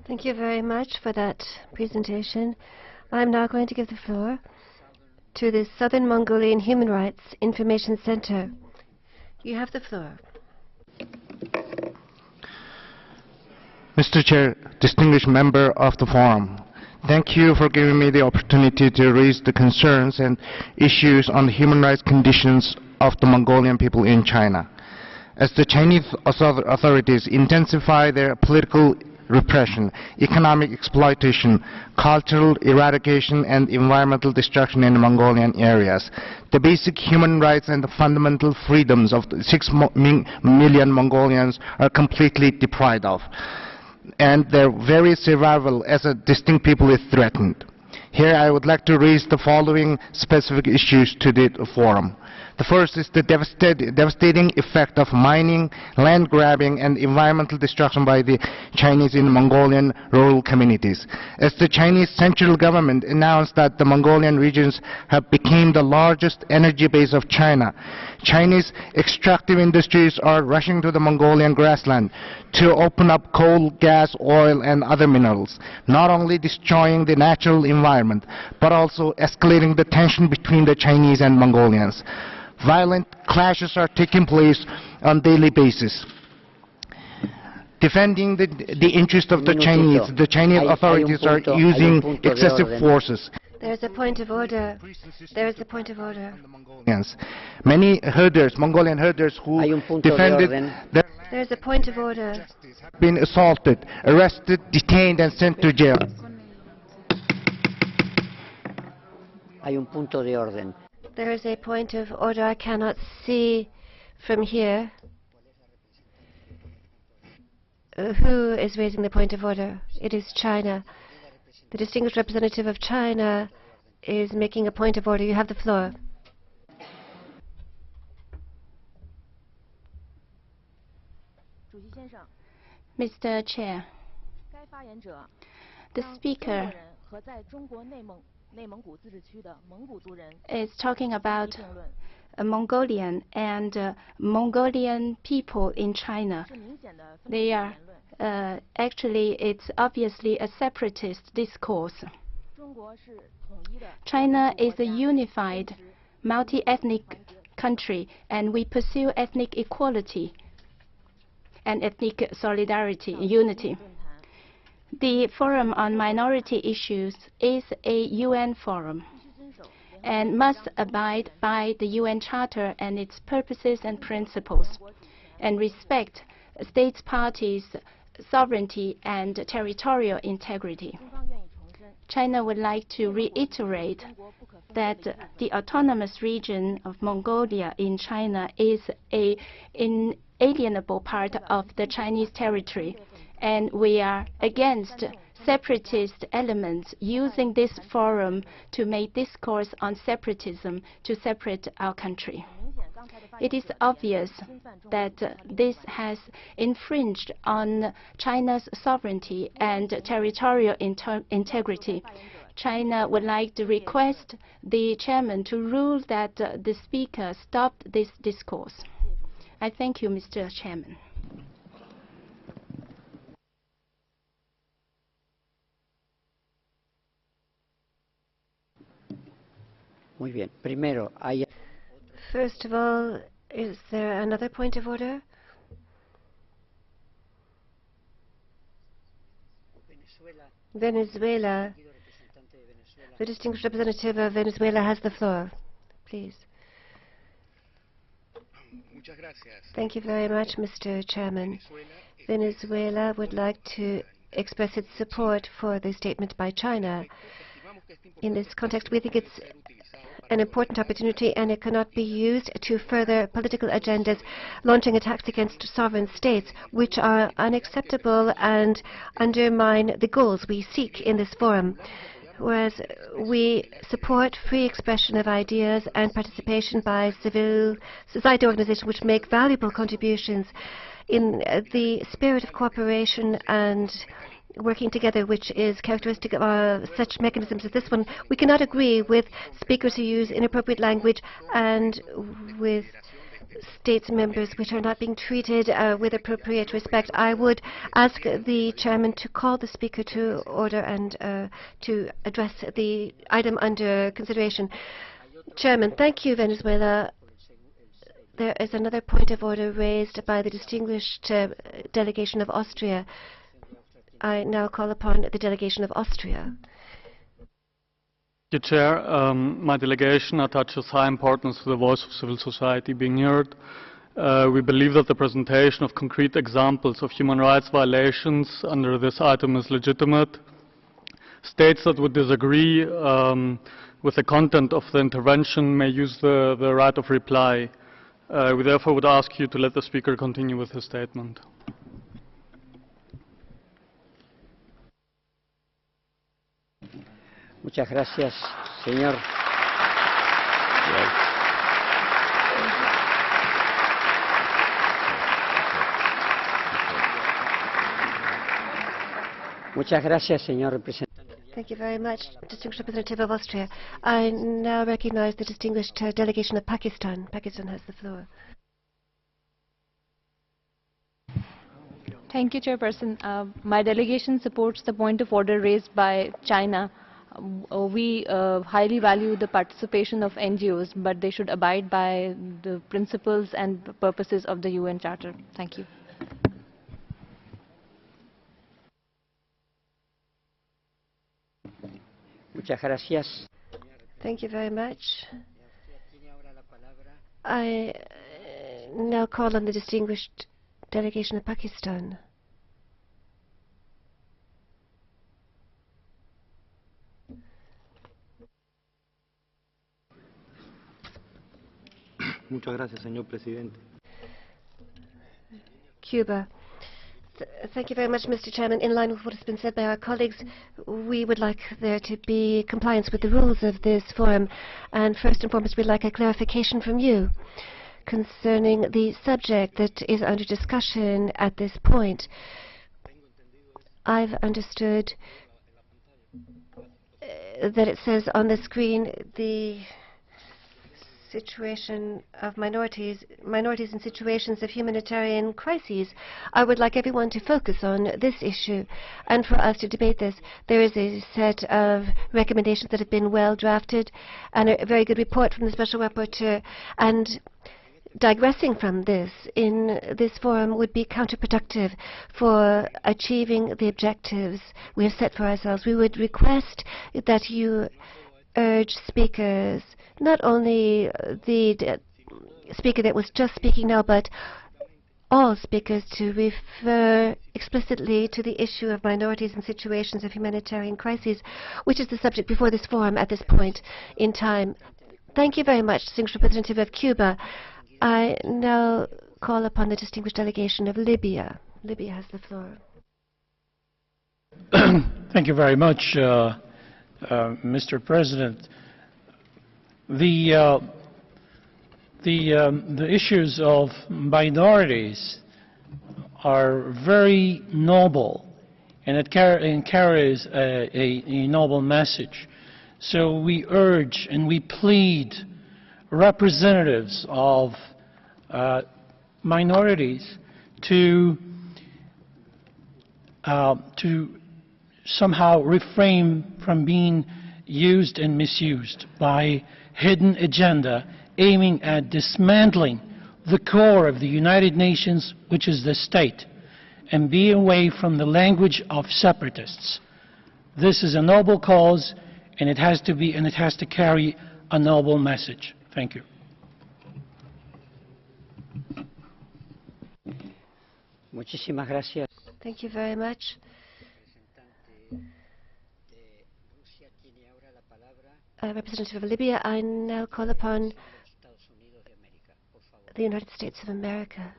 Thank you very much for that presentation. I'm now going to give the floor to the Southern Mongolian Human Rights Information Center. You have the floor. Mr. Chair, distinguished member of the forum, thank you for giving me the opportunity to raise the concerns and issues on the human rights conditions of the Mongolian people in China. As the Chinese authorities intensify their political repression, economic exploitation, cultural eradication, and environmental destruction in the Mongolian areas, the basic human rights and the fundamental freedoms of the 6 million Mongolians are completely deprived of, and their very survival as a distinct people is threatened. Here I would like to raise the following specific issues to the forum. The first is the devastating effect of mining, land grabbing, and environmental destruction by the Chinese in Mongolian rural communities. As the Chinese central government announced that the Mongolian regions have become the largest energy base of China, Chinese extractive industries are rushing to the Mongolian grassland to open up coal, gas, oil, and other minerals, not only destroying the natural environment, but also escalating the tension between the Chinese and Mongolians. Violent clashes are taking place on a daily basis. Defending the interest of the Chinese authorities are using excessive forces. There is a point of order. There is a point of order. Many herders, Mongolian herders who defended their there is a point of order. Have been assaulted, arrested, detained, and sent to jail. There is a point of order. I cannot see from here. Who is raising the point of order? It is China. The distinguished representative of China is making a point of order. You have the floor. Mr. Chair, the speaker is talking about Mongolian and Mongolian people in China. They are actually, it's obviously a separatist discourse. China is a unified, multi-ethnic country, and we pursue ethnic equality and ethnic solidarity, unity. The Forum on Minority Issues is a UN forum and must abide by the UN Charter and its purposes and principles, and respect states' parties' sovereignty and territorial integrity. China would like to reiterate that the autonomous region of Mongolia in China is an inalienable part of the Chinese territory, and we are against separatist elements using this forum to make discourse on separatism to separate our country. It is obvious that this has infringed on China's sovereignty and territorial integrity. China would like to request the chairman to rule that the speaker stopped this discourse. I thank you, Mr. Chairman. First of all, is there another point of order? Venezuela. The distinguished representative of Venezuela has the floor. Please. Thank you very much, Mr. Chairman. Venezuela would like to express its support for the statement by China. In this context, we think it's an important opportunity, and it cannot be used to further political agendas, launching attacks against sovereign states, which are unacceptable and undermine the goals we seek in this forum. Whereas we support free expression of ideas and participation by civil society organizations which make valuable contributions in the spirit of cooperation and working together, which is characteristic of such mechanisms as this one. We cannot agree with speakers who use inappropriate language and with states members which are not being treated with appropriate respect. I would ask the chairman to call the speaker to order and to address the item under consideration. Chairman, thank you, Venezuela. There is another point of order raised by the distinguished delegation of Austria. I now call upon the delegation of Austria. Mr. Chair, my delegation attaches high importance to the voice of civil society being heard. We believe that the presentation of concrete examples of human rights violations under this item is legitimate. States that would disagree with the content of the intervention may use the right of reply. We therefore would ask you to let the speaker continue with his statement. Muchas gracias, señor. Muchas gracias, señor representante. Thank you very much, distinguished representative of Austria. I now recognize the distinguished delegation of Pakistan. Pakistan has the floor. Thank you, Chairperson. My delegation supports the point of order raised by China. We highly value the participation of NGOs, but they should abide by the principles and purposes of the UN Charter. Thank you. Muchas gracias. Thank you very much. I now call on the distinguished delegation of Pakistan. Muchas gracias, señor presidente. Cuba. Thank you very much, Mr. Chairman. In line with what has been said by our colleagues, we would like there to be compliance with the rules of this forum. And first and foremost, we'd like a clarification from you concerning the subject that is under discussion at this point. I've understood that it says on the screen the situation of minorities in situations of humanitarian crises. I would like everyone to focus on this issue and for us to debate this. There is a set of recommendations that have been well drafted and a very good report from the Special Rapporteur, and digressing from this in this forum would be counterproductive for achieving the objectives we have set for ourselves. We would request that you urge speakers, not only the speaker that was just speaking now, but all speakers, to refer explicitly to the issue of minorities in situations of humanitarian crises, which is the subject before this forum at this point in time. Thank you very much, distinguished representative of Cuba. I now call upon the distinguished delegation of Libya. Libya has the floor. Thank you very much, Mr. President. The issues of minorities are very noble, and it carries a noble message. So we urge and we plead representatives of minorities to somehow refrain from being used and misused by hidden agenda aiming at dismantling the core of the United Nations, which is the state, and be away from the language of separatists. This is a noble cause, and it has to carry a noble message. Thank you. Muchísimas gracias. Thank you very much. Representative of Libya, I now call upon the United States of America.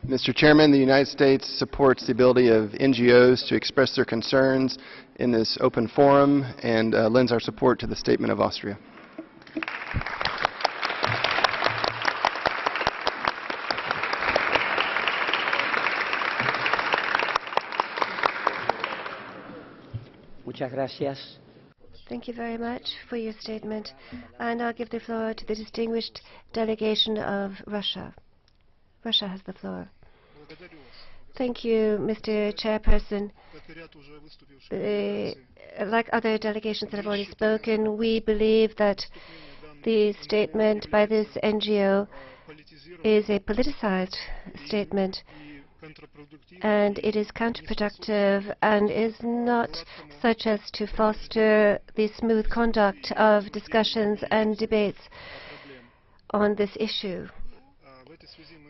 Mr. Chairman, the United States supports the ability of NGOs to express their concerns in this open forum and lends our support to the statement of Austria. Muchas gracias. Thank you very much for your statement. And I'll give the floor to the distinguished delegation of Russia. Russia has the floor. Thank you, Mr. Chairperson. Like other delegations that have already spoken, we believe that the statement by this NGO is a politicized statement, and it is counterproductive and is not such as to foster the smooth conduct of discussions and debates on this issue.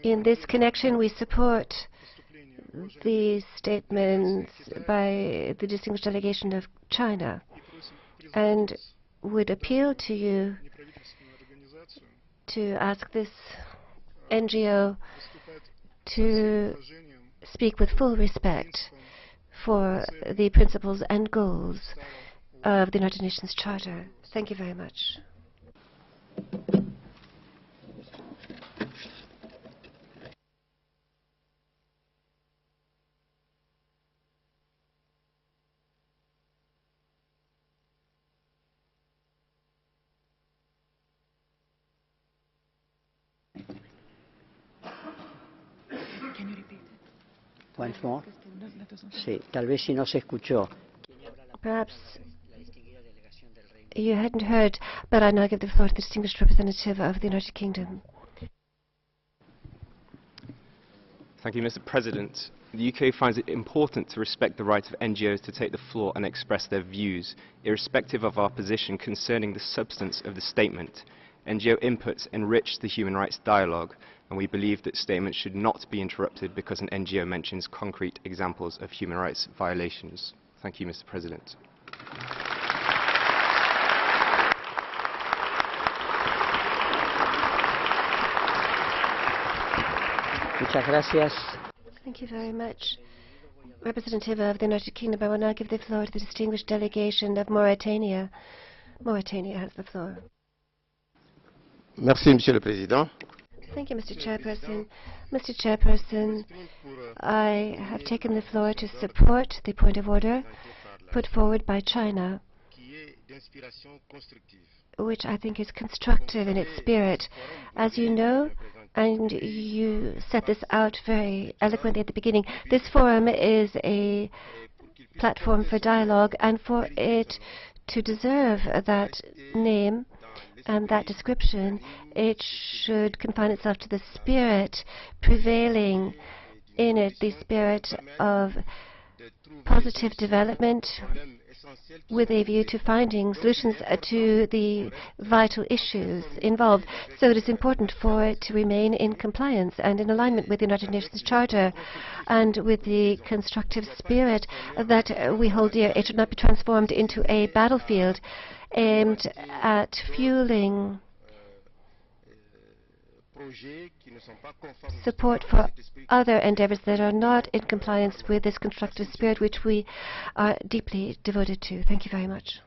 In this connection, we support the statements by the distinguished delegation of China and would appeal to you to ask this NGO to speak with full respect for the principles and goals of the United Nations Charter. Thank you very much. Once more? Sí, tal vez si no se escuchó. Perhaps you hadn't heard, but I now give the floor to the distinguished representative of the United Kingdom. Thank you, Mr. President. The UK finds it important to respect the right of NGOs to take the floor and express their views, irrespective of our position concerning the substance of the statement. NGO inputs enrich the human rights dialogue, and we believe that statements should not be interrupted because an NGO mentions concrete examples of human rights violations. Thank you, Mr. President. Muchas gracias. Thank you very much. Representative of the United Kingdom, I will now give the floor to the distinguished delegation of Mauritania. Mauritania has the floor. Merci, Monsieur le Président. Thank you, Mr. Chairperson. Mr. Chairperson, I have taken the floor to support the point of order put forward by China, which I think is constructive in its spirit. As you know, and you set this out very eloquently at the beginning, this forum is a platform for dialogue, and for it to deserve that name and that description, it should confine itself to the spirit prevailing in it, the spirit of positive development with a view to finding solutions to the vital issues involved. So it is important for it to remain in compliance and in alignment with the United Nations Charter and with the constructive spirit that we hold dear. It should not be transformed into a battlefield aimed at fueling support for other endeavors that are not in compliance with this constructive spirit, which we are deeply devoted to. Thank you very much.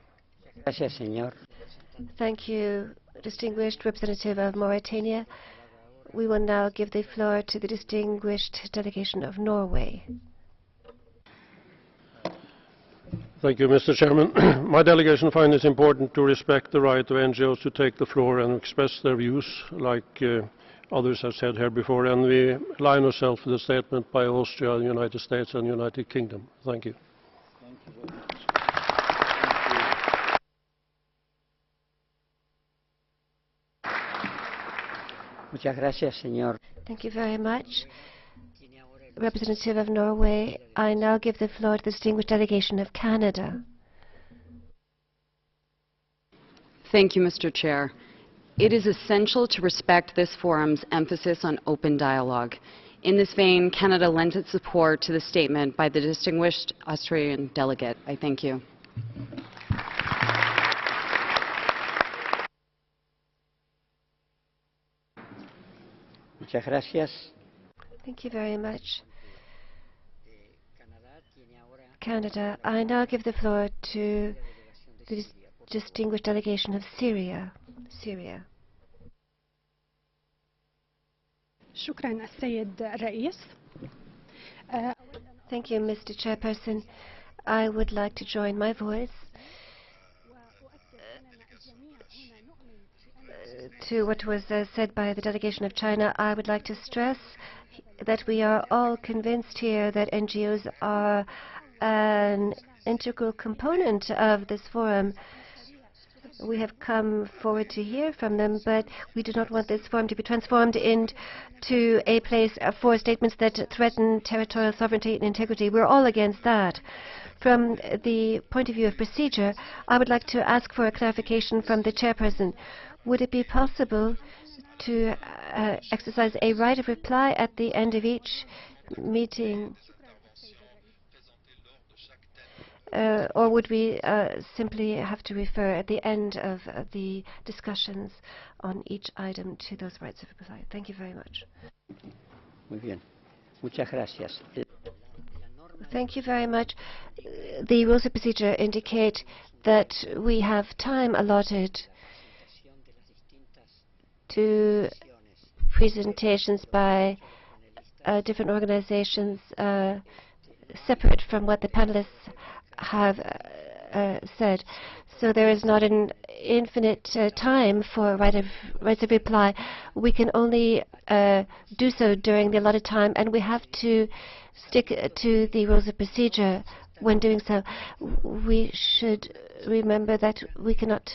Gracias, señor. Thank you, distinguished representative of Mauritania. We will now give the floor to the distinguished delegation of Norway. Thank you, Mr. Chairman. My delegation finds it important to respect the right of NGOs to take the floor and express their views, like others have said here before, and we align ourselves with the statement by Austria, the United States and the United Kingdom. Thank you. Thank you very much. Muchas gracias, señor. Thank you very much. Representative of Norway, I now give the floor to the distinguished delegation of Canada. Thank you, Mr. Chair. It is essential to respect this forum's emphasis on open dialogue. In this vein, Canada lends its support to the statement by the distinguished Australian delegate. I thank you. Muchas gracias. Thank you very much. Canada, I now give the floor to the distinguished delegation of Syria. Syria. شكرا السيد الرئيس. Thank you, Mr. Chairperson. I would like to join my voice to what was said by the delegation of China, I would like to stress that we are all convinced here that NGOs are an integral component of this forum. We have come forward to hear from them, but we do not want this forum to be transformed into a place for statements that threaten territorial sovereignty and integrity. We're all against that. From the point of view of procedure, I would like to ask for a clarification from the chairperson. Would it be possible to exercise a right of reply at the end of each meeting? Or would we simply have to refer at the end of the discussions on each item to those rights of reply? Thank you very much. Muy bien. Muchas gracias. Thank you very much. The rules of procedure indicate that we have time allotted to presentations by different organizations separate from what the panelists have said. So there is not an infinite time for rights of reply. We can only do so during the allotted time, and we have to stick to the rules of procedure when doing so. We should remember that we cannot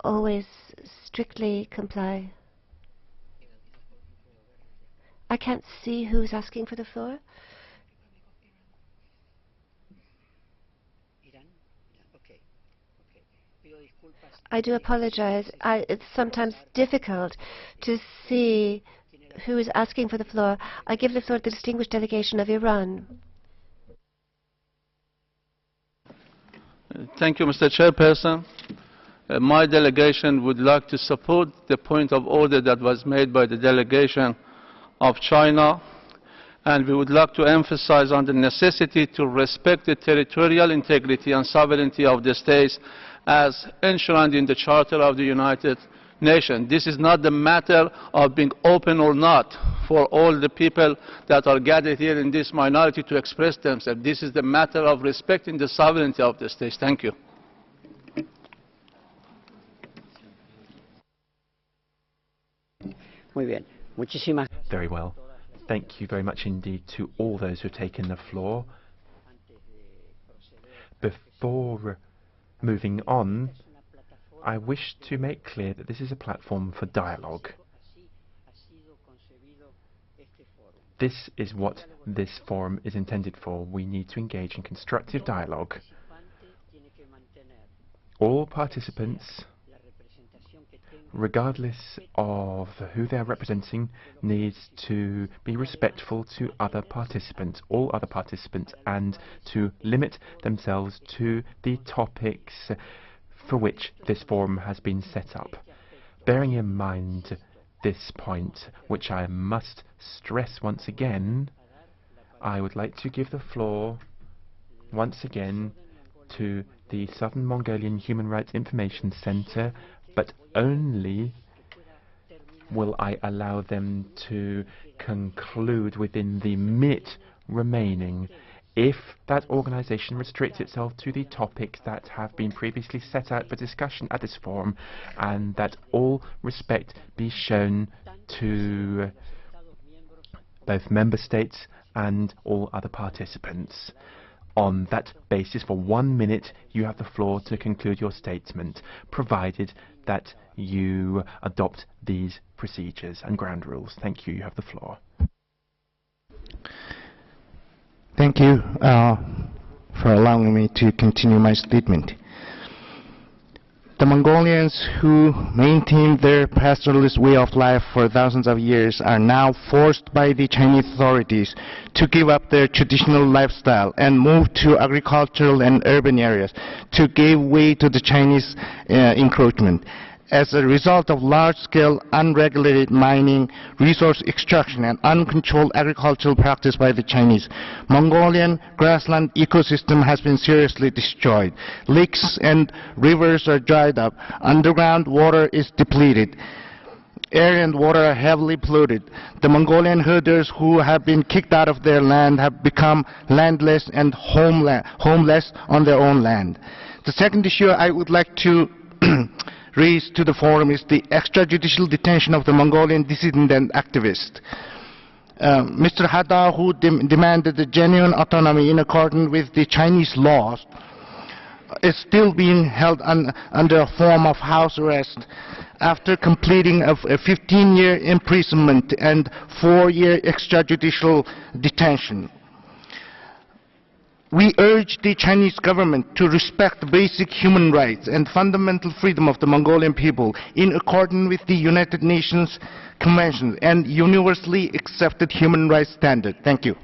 always strictly comply. I can't see who's asking for the floor. I do apologize. It's sometimes difficult to see who is asking for the floor. I give the floor to the distinguished delegation of Iran. Thank you, Mr. Chairperson. My delegation would like to support the point of order that was made by the delegation of China, and we would like to emphasize on the necessity to respect the territorial integrity and sovereignty of the states as enshrined in the Charter of the United Nations. This is not the matter of being open or not for all the people that are gathered here in this minority to express themselves. This is the matter of respecting the sovereignty of the states. Thank you. Very well. Thank you very much indeed to all those who have taken the floor. Before moving on, I wish to make clear that this is a platform for dialogue. This is what this forum is intended for. We need to engage in constructive dialogue. All participants, regardless of who they are representing, needs to be respectful to other participants, all other participants, and to limit themselves to the topics for which this forum has been set up. Bearing in mind this point, which I must stress once again, I would like to give the floor once again to the Southern Mongolian Human Rights Information Center, but only will I allow them to conclude within the minute remaining. If that organization restricts itself to the topics that have been previously set out for discussion at this forum, and that all respect be shown to both member states and all other participants. On that basis, for 1 minute, you have the floor to conclude your statement, provided that you adopt these procedures and ground rules. Thank you. You have the floor. Thank you for allowing me to continue my statement. The Mongolians who maintained their pastoralist way of life for thousands of years are now forced by the Chinese authorities to give up their traditional lifestyle and move to agricultural and urban areas to give way to the Chinese encroachment. As a result of large-scale unregulated mining, resource extraction, and uncontrolled agricultural practice by the Chinese, Mongolian grassland ecosystem has been seriously destroyed. Lakes and rivers are dried up. Underground water is depleted. Air and water are heavily polluted. The Mongolian herders who have been kicked out of their land have become landless and homeless on their own land. The second issue I would like to raised to the forum is the extrajudicial detention of the Mongolian dissident and activist. Mr. Hada, who demanded the genuine autonomy in accordance with the Chinese laws, is still being held under a form of house arrest after completing a 15-year imprisonment and 4-year extrajudicial detention. We urge the Chinese government to respect the basic human rights and fundamental freedom of the Mongolian people in accordance with the United Nations Convention and universally accepted human rights standard. Thank you.